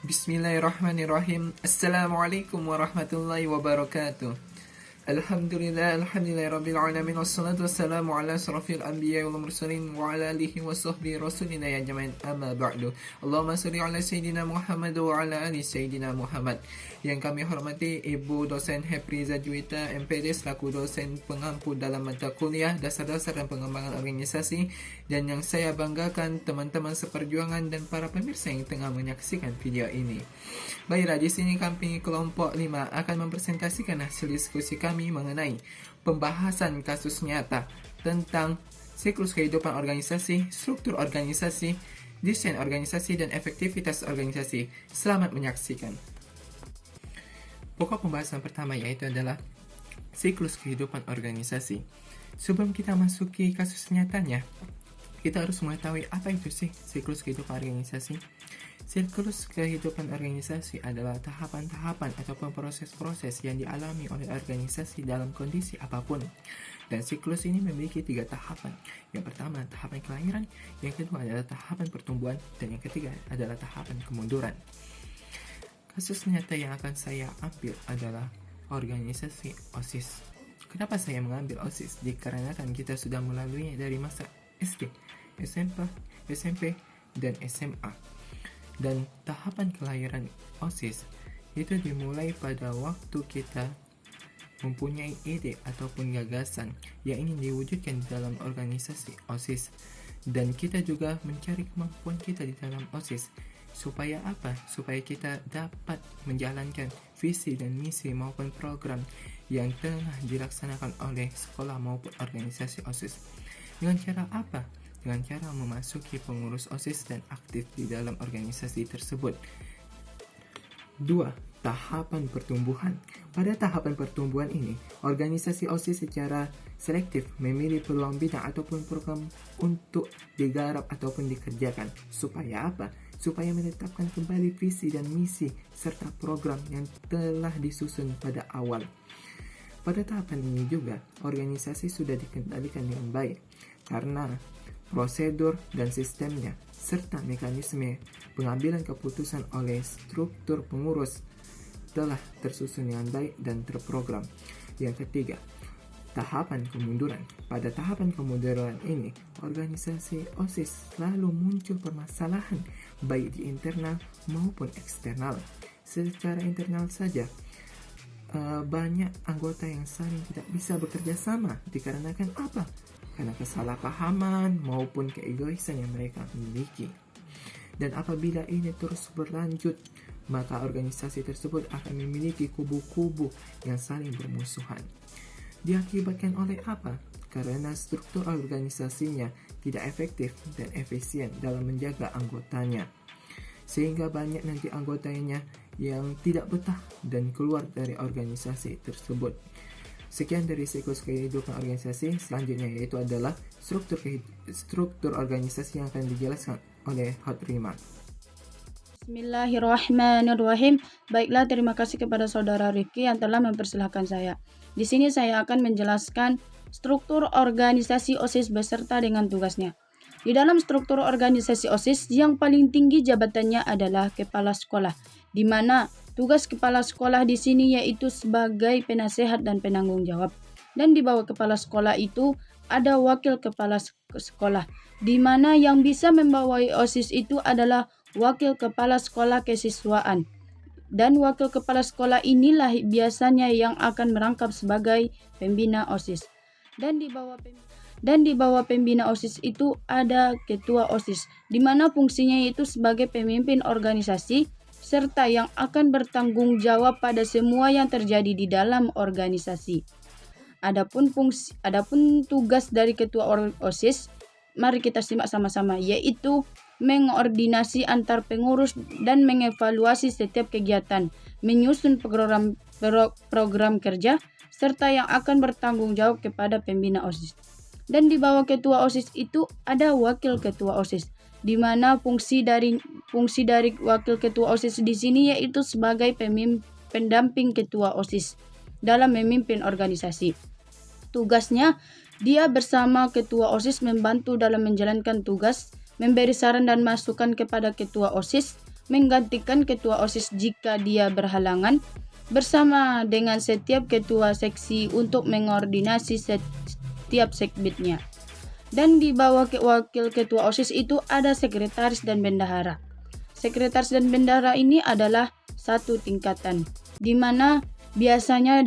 Bismillahirrahmanirrahim. Assalamualaikum warahmatullahi wabarakatuh. Alhamdulillah rabbil alamin, wassalatu wassalamu ala asrafil anbiya wal mursalin wa ala alihi wa sahbihi rasulina ya jama'in, amma ba'du. Allahumma shalli ala sayyidina Muhammad wa ala ali sayyidina Muhammad. Yang kami hormati Ibu dosen Hepriza Juwita MPD selaku dosen pengampu dalam mata kuliah dasar-dasar dan pengembangan organisasi, dan yang saya banggakan teman-teman seperjuangan dan para pemirsa yang tengah menyaksikan video ini. Baiklah, di sini kami kelompok 5 akan mempresentasikan hasil diskusi kami mengenai pembahasan kasus nyata tentang siklus kehidupan organisasi, struktur organisasi, desain organisasi, dan efektivitas organisasi. Selamat menyaksikan. Pokok pembahasan pertama yaitu adalah siklus kehidupan organisasi. Sebelum kita masuki kasus nyatanya, kita harus mengetahui apa itu sih siklus kehidupan organisasi. Siklus kehidupan organisasi adalah tahapan-tahapan ataupun proses-proses yang dialami oleh organisasi dalam kondisi apapun. Dan siklus ini memiliki 3 tahapan. Yang pertama, tahapan kelahiran. Yang kedua adalah tahapan pertumbuhan. Dan yang ketiga adalah tahapan kemunduran. Kasus nyata yang akan saya ambil adalah organisasi OSIS. Kenapa saya mengambil OSIS? Dikarenakan kita sudah melaluinya dari masa SD, SMP, dan SMA. Dan tahapan kelahiran OSIS itu dimulai pada waktu kita mempunyai ide ataupun gagasan yang ingin diwujudkan di dalam organisasi OSIS. Dan kita juga mencari kemampuan kita di dalam OSIS. Supaya apa? Supaya kita dapat menjalankan visi dan misi maupun program yang tengah dilaksanakan oleh sekolah maupun organisasi OSIS. Dengan cara apa? Dengan cara memasuki pengurus OSIS dan aktif di dalam organisasi tersebut. 2. Tahapan pertumbuhan. Pada tahapan pertumbuhan ini, organisasi OSIS secara selektif memilih peluang bidang ataupun program untuk digarap ataupun dikerjakan. Supaya apa? Supaya menetapkan kembali visi dan misi serta program yang telah disusun pada awal. Pada tahapan ini juga, organisasi sudah dikendalikan dengan baik karena prosedur dan sistemnya serta mekanisme pengambilan keputusan oleh struktur pengurus telah tersusun dengan baik dan terprogram. Yang ketiga, tahapan kemunduran. Pada tahapan kemunduran ini, organisasi OSIS selalu muncul permasalahan baik di internal maupun eksternal. Secara internal saja, banyak anggota yang saling tidak bisa bekerja sama dikarenakan apa? Karena kesalahpahaman maupun keegoisan yang mereka miliki. Dan apabila ini terus berlanjut, maka organisasi tersebut akan memiliki kubu-kubu yang saling bermusuhan. Diakibatkan oleh apa? Karena struktur organisasinya tidak efektif dan efisien dalam menjaga anggotanya. Sehingga banyak nanti anggotanya yang tidak betah dan keluar dari organisasi tersebut. Sekian dari siklus kehidupan organisasi. Selanjutnya yaitu adalah struktur organisasi yang akan dijelaskan oleh Hatrima. Bismillahirrahmanirrahim. Baiklah, terima kasih kepada saudara Rifki yang telah mempersilahkan saya. Di sini saya akan menjelaskan struktur organisasi OSIS beserta dengan tugasnya. Di dalam struktur organisasi OSIS, yang paling tinggi jabatannya adalah kepala sekolah, di mana tugas kepala sekolah di sini yaitu sebagai penasehat dan penanggung jawab. Dan di bawah kepala sekolah itu ada wakil kepala sekolah, di mana yang bisa membawai OSIS itu adalah wakil kepala sekolah kesiswaan. Dan wakil kepala sekolah inilah biasanya yang akan merangkap sebagai pembina OSIS. Dan di bawah pembina OSIS itu ada ketua OSIS, di mana fungsinya itu sebagai pemimpin organisasi serta yang akan bertanggung jawab pada semua yang terjadi di dalam organisasi. Adapun tugas dari ketua OSIS, mari kita simak sama-sama, yaitu mengordinasi antar pengurus dan mengevaluasi setiap kegiatan, menyusun program kerja, serta yang akan bertanggung jawab kepada pembina OSIS. Dan di bawah ketua OSIS itu ada wakil ketua OSIS, di mana fungsi dari wakil ketua OSIS di sini yaitu sebagai pendamping ketua OSIS dalam memimpin organisasi. Tugasnya, dia bersama ketua OSIS membantu dalam menjalankan tugas, memberi saran dan masukan kepada ketua OSIS, menggantikan ketua OSIS jika dia berhalangan, bersama dengan setiap ketua seksi untuk mengordinasi setiap sekbidnya. Dan di bawah wakil ketua OSIS itu ada sekretaris dan bendahara. Sekretaris dan bendahara ini adalah satu tingkatan, di mana biasanya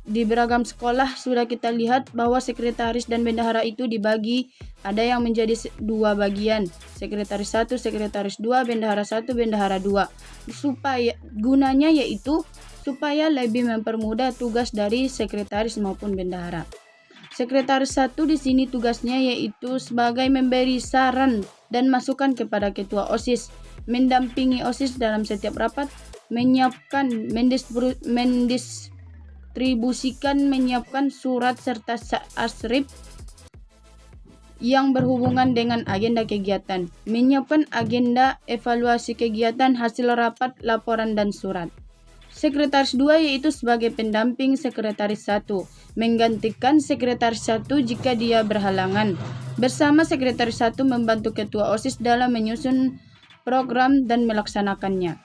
di beragam sekolah sudah kita lihat bahwa sekretaris dan bendahara itu dibagi, ada yang menjadi dua bagian, sekretaris 1, sekretaris 2, bendahara 1, bendahara 2. Gunanya yaitu supaya lebih mempermudah tugas dari sekretaris maupun bendahara. Sekretaris 1 di sini tugasnya yaitu sebagai memberi saran dan masukan kepada ketua OSIS, mendampingi OSIS dalam setiap rapat, menyiapkan surat serta arsip yang berhubungan dengan agenda kegiatan, menyiapkan agenda evaluasi kegiatan, hasil rapat, laporan, dan surat. Sekretaris 2 yaitu sebagai pendamping sekretaris 1, menggantikan sekretaris 1 jika dia berhalangan. Bersama sekretaris 1 membantu ketua OSIS dalam menyusun program dan melaksanakannya.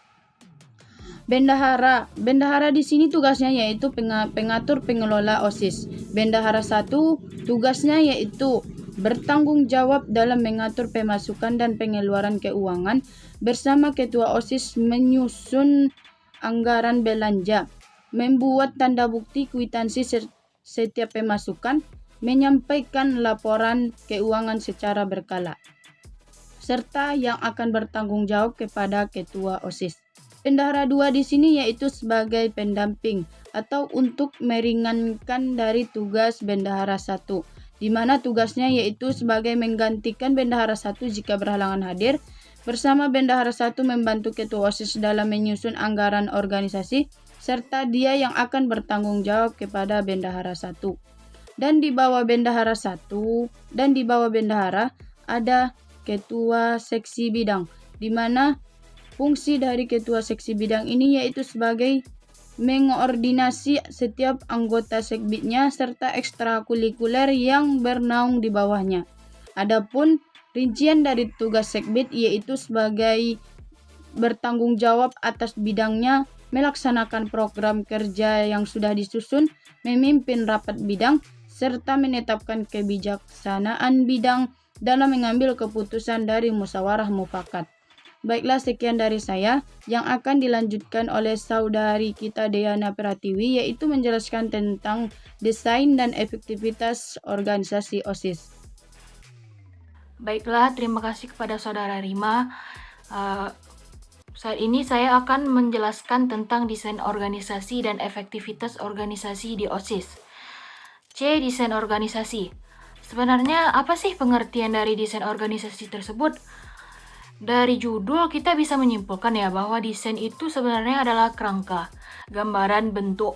Bendahara di sini tugasnya yaitu pengatur pengelola OSIS. Bendahara 1 tugasnya yaitu bertanggung jawab dalam mengatur pemasukan dan pengeluaran keuangan, bersama ketua OSIS menyusun anggaran belanja, membuat tanda bukti kwitansi setiap pemasukan, menyampaikan laporan keuangan secara berkala, serta yang akan bertanggung jawab kepada ketua OSIS. Bendahara 2 di sini yaitu sebagai pendamping atau untuk meringankan dari tugas bendahara 1, di mana tugasnya yaitu sebagai menggantikan bendahara 1 jika berhalangan hadir, bersama bendahara 1 membantu ketua OSIS dalam menyusun anggaran organisasi, serta dia yang akan bertanggung jawab kepada bendahara 1. Dan di bawah bendahara 1 dan di bawah bendahara ada ketua seksi bidang, di mana fungsi dari ketua seksi bidang ini yaitu sebagai mengordinasi setiap anggota sekbidnya serta ekstrakurikuler yang bernaung di bawahnya. Adapun rincian dari tugas sekbid yaitu sebagai bertanggung jawab atas bidangnya, melaksanakan program kerja yang sudah disusun, memimpin rapat bidang, serta menetapkan kebijaksanaan bidang dalam mengambil keputusan dari musyawarah mufakat. Baiklah, sekian dari saya yang akan dilanjutkan oleh saudari kita Diana Pratiwi, yaitu menjelaskan tentang desain dan efektivitas organisasi OSIS. Baiklah, terima kasih kepada saudara Rima. Saat ini saya akan menjelaskan tentang desain organisasi dan efektivitas organisasi di OSIS. C. Desain organisasi. Sebenarnya apa sih pengertian dari desain organisasi tersebut? Dari judul kita bisa menyimpulkan ya bahwa desain itu sebenarnya adalah kerangka, gambaran bentuk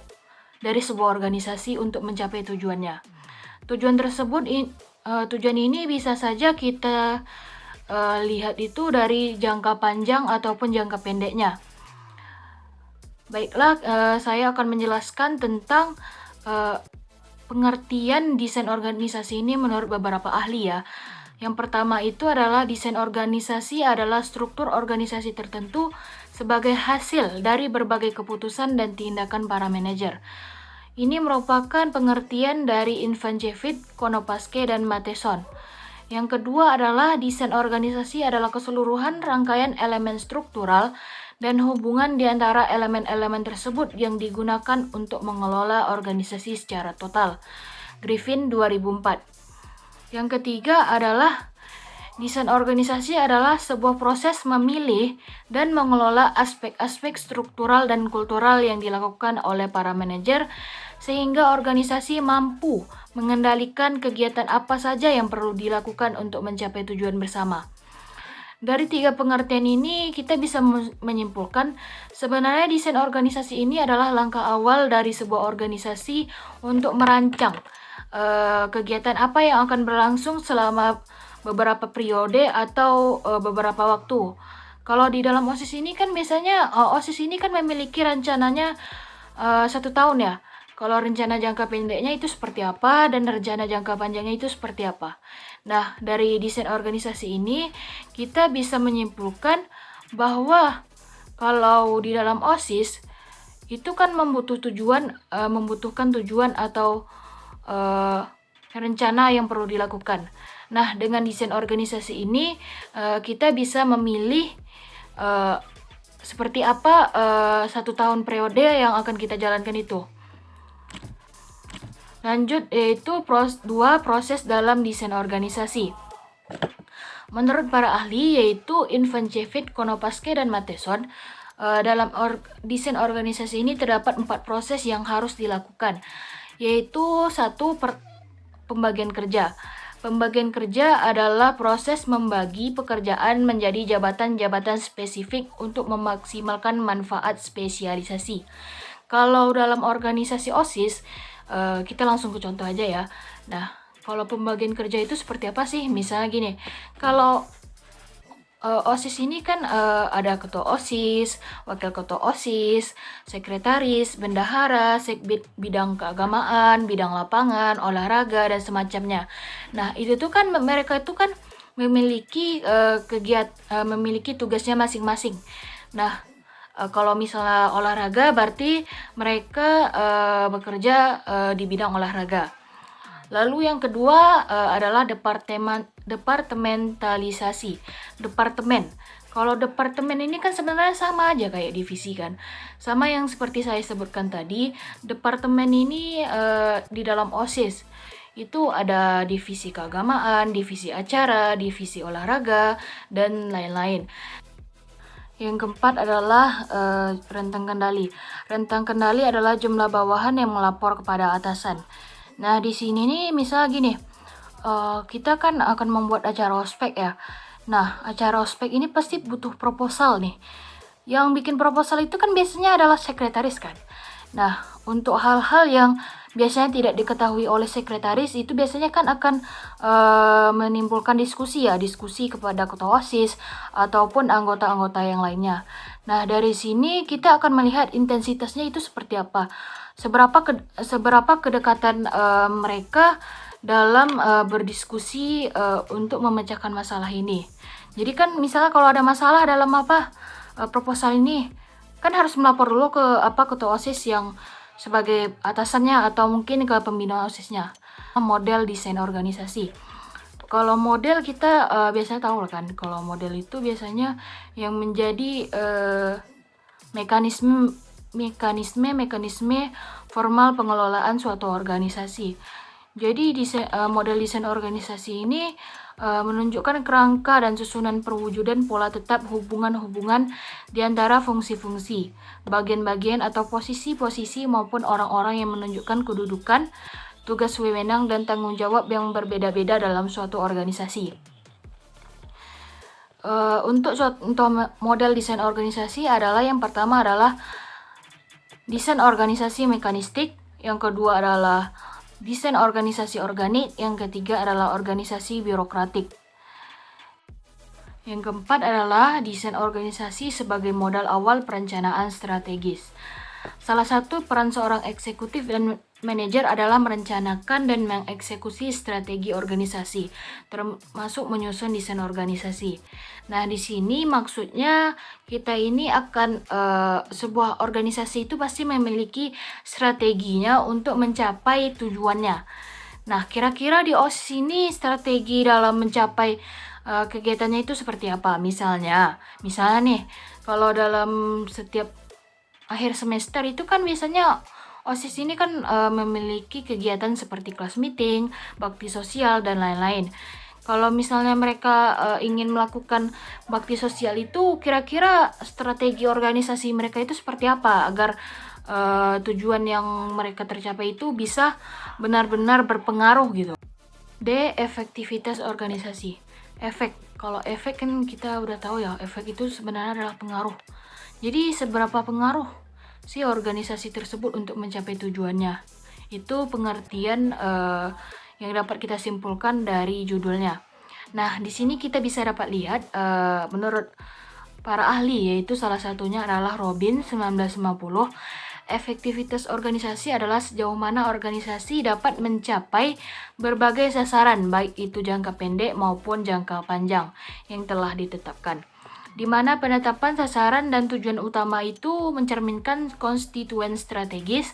dari sebuah organisasi untuk mencapai tujuannya. Tujuan ini bisa saja kita lihat itu dari jangka panjang ataupun jangka pendeknya. Baiklah, saya akan menjelaskan tentang pengertian desain organisasi ini menurut beberapa ahli ya. Yang pertama itu adalah desain organisasi adalah struktur organisasi tertentu sebagai hasil dari berbagai keputusan dan tindakan para manajer. Ini merupakan pengertian dari Ivancevic, Konopasky, dan Matheson. Yang kedua adalah desain organisasi adalah keseluruhan rangkaian elemen struktural dan hubungan di antara elemen-elemen tersebut yang digunakan untuk mengelola organisasi secara total. Griffin 2004. Yang ketiga adalah desain organisasi adalah sebuah proses memilih dan mengelola aspek-aspek struktural dan kultural yang dilakukan oleh para manajer sehingga organisasi mampu mengendalikan kegiatan apa saja yang perlu dilakukan untuk mencapai tujuan bersama. Dari tiga pengertian ini kita bisa menyimpulkan sebenarnya desain organisasi ini adalah langkah awal dari sebuah organisasi untuk merancang kegiatan apa yang akan berlangsung selama beberapa periode atau beberapa waktu. Kalau di dalam OSIS ini kan biasanya OSIS ini kan memiliki rencananya 1 tahun ya. Kalau rencana jangka pendeknya itu seperti apa dan rencana jangka panjangnya itu seperti apa. Nah, dari desain organisasi ini kita bisa menyimpulkan bahwa kalau di dalam OSIS itu kan membutuhkan tujuan atau rencana yang perlu dilakukan. Nah, dengan desain organisasi ini kita bisa memilih seperti apa 1 tahun periode yang akan kita jalankan itu. Lanjut, yaitu proses dalam desain organisasi. Menurut para ahli, yaitu Ivancevich, Konopasky, dan Matheson, dalam desain organisasi ini terdapat 4 proses yang harus dilakukan, yaitu 1. Pembagian kerja. Pembagian kerja adalah proses membagi pekerjaan menjadi jabatan-jabatan spesifik untuk memaksimalkan manfaat spesialisasi. Kalau dalam organisasi OSIS, kita langsung ke contoh aja ya. Nah, kalau pembagian kerja itu seperti apa sih? Misalnya gini, kalau OSIS ini kan ada ketua OSIS, wakil ketua OSIS, sekretaris, bendahara, sekbid bidang keagamaan, bidang lapangan, olahraga, dan semacamnya. Nah, itu tuh kan mereka itu kan memiliki memiliki tugasnya masing-masing. Nah, kalau misalnya olahraga berarti mereka bekerja di bidang olahraga. Lalu yang kedua adalah departementalisasi. Departemen. Kalau departemen ini kan sebenarnya sama aja kayak divisi kan. Sama yang seperti saya sebutkan tadi, departemen ini di dalam OSIS itu ada divisi keagamaan, divisi acara, divisi olahraga, dan lain-lain. Yang keempat adalah rentang kendali. Rentang kendali adalah jumlah bawahan yang melapor kepada atasan. Nah, di sini nih misal gini, kita kan akan membuat acara ospek ya. Nah, acara ospek ini pasti butuh proposal nih. Yang bikin proposal itu kan biasanya adalah sekretaris kan. Nah, untuk hal-hal yang biasanya tidak diketahui oleh sekretaris itu biasanya kan akan menimbulkan diskusi kepada ketua OSIS ataupun anggota-anggota yang lainnya. Nah, dari sini kita akan melihat intensitasnya itu seperti apa. Seberapa kedekatan mereka dalam berdiskusi untuk memecahkan masalah ini. Jadi kan misalnya kalau ada masalah dalam proposal ini kan harus melapor dulu ke ketua OSIS yang sebagai atasannya atau mungkin ke pembina OSISnya. Model desain organisasi. Kalau model kita biasanya tahu kan, kalau model itu biasanya yang menjadi mekanisme formal pengelolaan suatu organisasi. Jadi model desain organisasi ini menunjukkan kerangka dan susunan perwujudan pola tetap hubungan-hubungan di antara fungsi-fungsi, bagian-bagian atau posisi-posisi maupun orang-orang yang menunjukkan kedudukan, tugas wewenang dan tanggung jawab yang berbeda-beda dalam suatu organisasi. Untuk model desain organisasi adalah yang pertama adalah desain organisasi mekanistik, yang kedua adalah desain organisasi organik, yang ketiga adalah organisasi birokratik. Yang keempat adalah desain organisasi sebagai modal awal perencanaan strategis. Salah satu peran seorang eksekutif dan manajer adalah merencanakan dan mengeksekusi strategi organisasi, termasuk menyusun desain organisasi. Nah, di sini maksudnya kita ini akan sebuah organisasi itu pasti memiliki strateginya untuk mencapai tujuannya. Nah, kira-kira di OSIS ini strategi dalam mencapai kegiatannya itu seperti apa? Misalnya nih, kalau dalam setiap akhir semester itu kan biasanya OSIS ini kan memiliki kegiatan seperti kelas meeting, bakti sosial, dan lain-lain. Kalau misalnya mereka ingin melakukan bakti sosial itu, kira-kira strategi organisasi mereka itu seperti apa agar tujuan yang mereka tercapai itu bisa benar-benar berpengaruh gitu. D. Efektivitas organisasi. Efek. Kalau efek kan kita udah tahu ya, efek itu sebenarnya adalah pengaruh. Jadi seberapa pengaruh si organisasi tersebut untuk mencapai tujuannya? Itu pengertian yang dapat kita simpulkan dari judulnya. Nah, di sini kita bisa dapat lihat menurut para ahli, yaitu salah satunya adalah Robin 1950, efektivitas organisasi adalah sejauh mana organisasi dapat mencapai berbagai sasaran, baik itu jangka pendek maupun jangka panjang yang telah ditetapkan. Di mana penetapan sasaran dan tujuan utama itu mencerminkan konstituen strategis,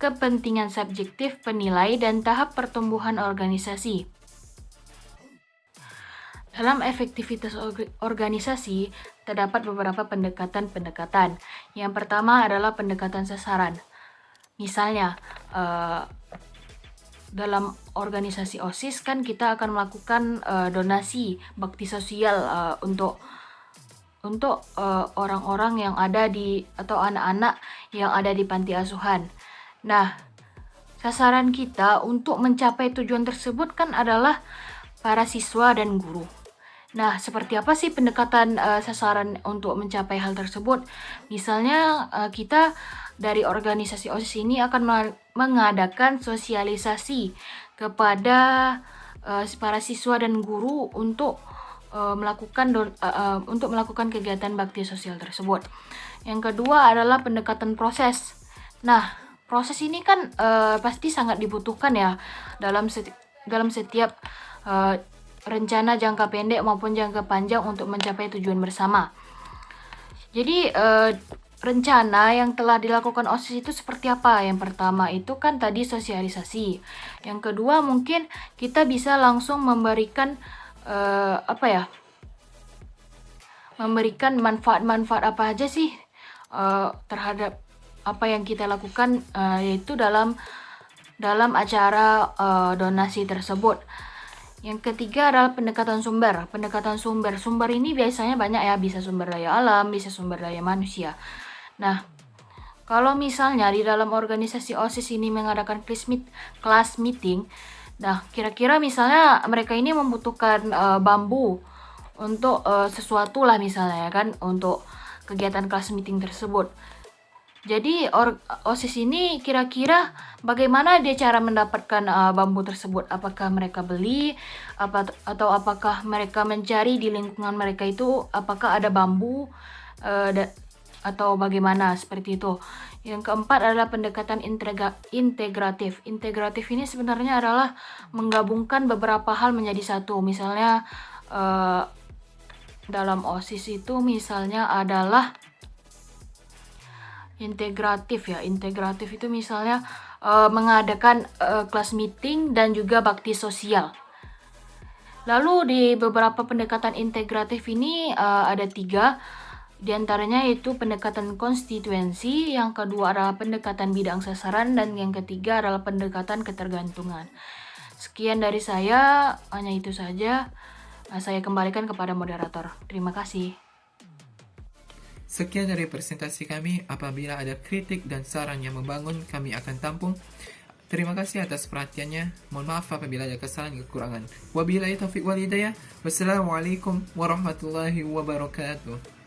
kepentingan subjektif penilai, dan tahap pertumbuhan organisasi. Dalam efektivitas organisasi, terdapat beberapa pendekatan-pendekatan. Yang pertama adalah pendekatan sasaran. Misalnya, dalam organisasi OSIS kan kita akan melakukan donasi bakti sosial untuk orang-orang yang ada di atau anak-anak yang ada di panti asuhan. Nah, sasaran kita untuk mencapai tujuan tersebut kan adalah para siswa dan guru. Nah, seperti apa sih pendekatan sasaran untuk mencapai hal tersebut? Misalnya kita dari organisasi OSIS ini akan mengadakan sosialisasi kepada para siswa dan guru untuk melakukan kegiatan bakti sosial tersebut. Yang kedua adalah pendekatan proses. Nah, proses ini kan pasti sangat dibutuhkan ya dalam setiap rencana jangka pendek maupun jangka panjang untuk mencapai tujuan bersama. Jadi rencana yang telah dilakukan OSIS itu seperti apa? Yang pertama itu kan tadi sosialisasi. Yang kedua mungkin kita bisa langsung memberikan memberikan manfaat-manfaat apa aja sih terhadap apa yang kita lakukan, yaitu dalam acara donasi tersebut. Yang ketiga adalah pendekatan sumber. Sumber ini biasanya banyak ya, bisa sumber daya alam, bisa sumber daya manusia. Nah, kalau misalnya di dalam organisasi OSIS ini mengadakan class meeting, nah kira-kira misalnya mereka ini membutuhkan bambu untuk sesuatu lah misalnya ya kan, untuk kegiatan class meeting tersebut. Jadi OSIS ini kira-kira bagaimana dia cara mendapatkan bambu tersebut? Apakah mereka beli atau apakah mereka mencari di lingkungan mereka itu apakah ada bambu atau bagaimana seperti itu. Yang keempat adalah pendekatan integratif. Integratif ini sebenarnya adalah menggabungkan beberapa hal menjadi satu. Misalnya dalam OSIS itu misalnya adalah integratif ya. Integratif itu misalnya mengadakan kelas meeting dan juga bakti sosial. Lalu di beberapa pendekatan integratif ini ada 3. Di antaranya yaitu pendekatan konstituensi, yang kedua adalah pendekatan bidang sasaran, dan yang ketiga adalah pendekatan ketergantungan. Sekian dari saya, hanya itu saja. Saya kembalikan kepada moderator. Terima kasih. Sekian dari presentasi kami. Apabila ada kritik dan saran yang membangun, kami akan tampung. Terima kasih atas perhatiannya. Mohon maaf apabila ada kesalahan dan kekurangan. Wabillahi taufiq wal hidayah. Wassalamualaikum warahmatullahi wabarakatuh.